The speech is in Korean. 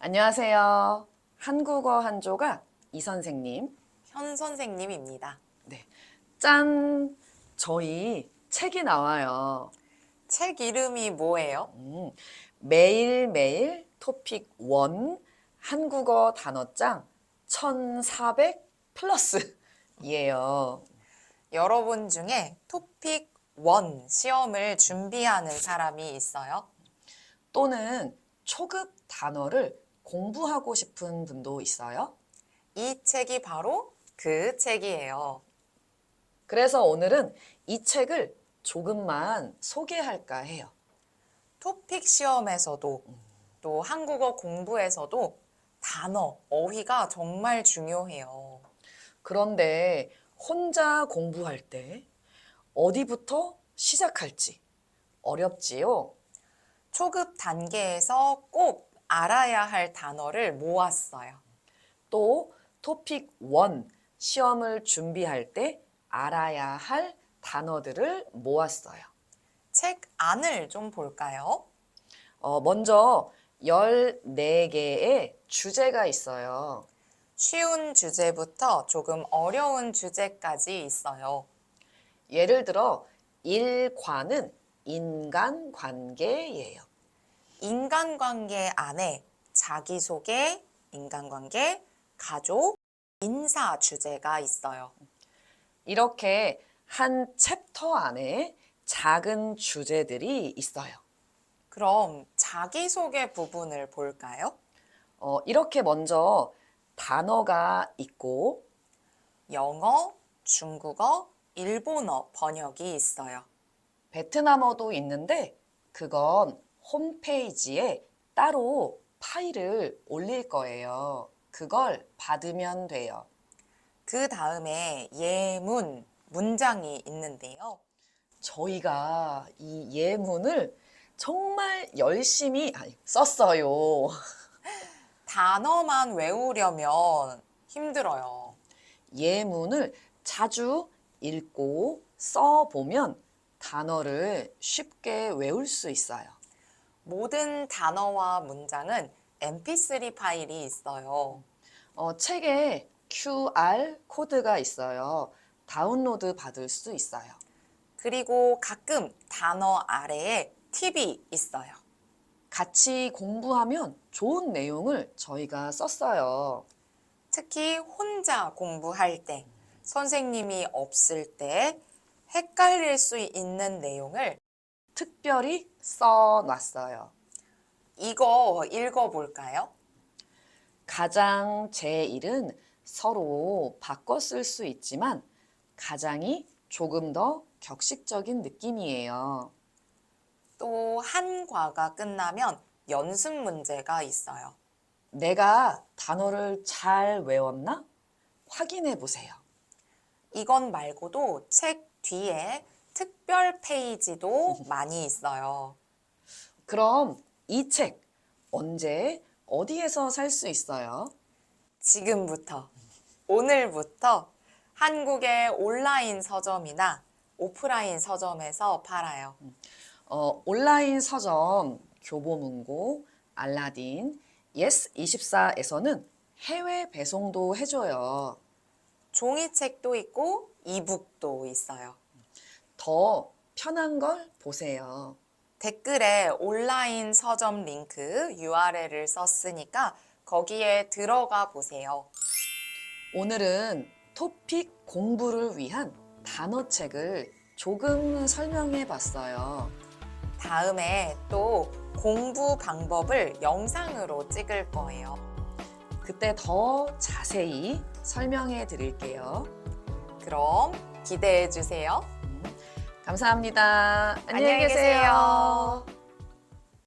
안녕하세요. 한국어 한조가 이 선생님. 현 선생님입니다. 네. 짠! 저희 책이 나와요. 책 이름이 뭐예요? 매일매일 토픽 1 한국어 단어장 1400 플러스이에요. 여러분 중에 토픽 1 시험을 준비하는 사람이 있어요? 또는 초급 단어를 공부하고 싶은 분도 있어요? 이 책이 바로 그 책이에요. 그래서 오늘은 이 책을 조금만 소개할까 해요. 토픽 시험에서도 또 한국어 공부에서도 단어, 어휘가 정말 중요해요. 그런데 혼자 공부할 때 어디부터 시작할지 어렵지요? 초급 단계에서 꼭 알아야 할 단어를 모았어요. 또 토픽 1 시험을 준비할 때 알아야 할 단어들을 모았어요. 책 안을 좀 볼까요? 먼저 14개의 주제가 있어요. 쉬운 주제부터 조금 어려운 주제까지 있어요. 예를 들어 1과는 인간관계예요. 인간관계 안에 자기소개, 인간관계, 가족, 인사 주제가 있어요. 이렇게 한 챕터 안에 작은 주제들이 있어요. 그럼 자기소개 부분을 볼까요? 이렇게 먼저 단어가 있고 영어, 중국어, 일본어 번역이 있어요. 베트남어도 있는데 그건 홈페이지에 따로 파일을 올릴 거예요. 그걸 받으면 돼요. 그 다음에 예문, 문장이 있는데요. 저희가 이 예문을 정말 열심히 썼어요. 단어만 외우려면 힘들어요. 예문을 자주 읽고 써보면 단어를 쉽게 외울 수 있어요. 모든 단어와 문장은 mp3 파일이 있어요. 책에 QR 코드가 있어요. 다운로드 받을 수 있어요. 그리고 가끔 단어 아래에 팁이 있어요. 같이 공부하면 좋은 내용을 저희가 썼어요. 특히 혼자 공부할 때, 선생님이 없을 때 헷갈릴 수 있는 내용을 특별히 써놨어요. 이거 읽어볼까요? 가장 제1은 서로 바꿔 쓸 수 있지만 가장이 조금 더 격식적인 느낌이에요. 또 한과가 끝나면 연습 문제가 있어요. 내가 단어를 잘 외웠나? 확인해 보세요. 이건 말고도 책 뒤에 특별 페이지도 많이 있어요. 그럼 이 책 언제 어디에서 살 수 있어요? 지금부터, 오늘부터 한국의 온라인 서점이나 오프라인 서점에서 팔아요. 온라인 서점 교보문고, 알라딘, 예스24에서는 해외 배송도 해줘요. 종이책도 있고 이북도 있어요. 더 편한 걸 보세요. 댓글에 온라인 서점 링크 URL을 썼으니까 거기에 들어가 보세요. 오늘은 토픽 공부를 위한 단어책을 조금 설명해 봤어요. 다음에 또 공부 방법을 영상으로 찍을 거예요. 그때 더 자세히 설명해 드릴게요. 그럼 기대해 주세요. 감사합니다. 안녕히 안녕히 계세요. 계세요.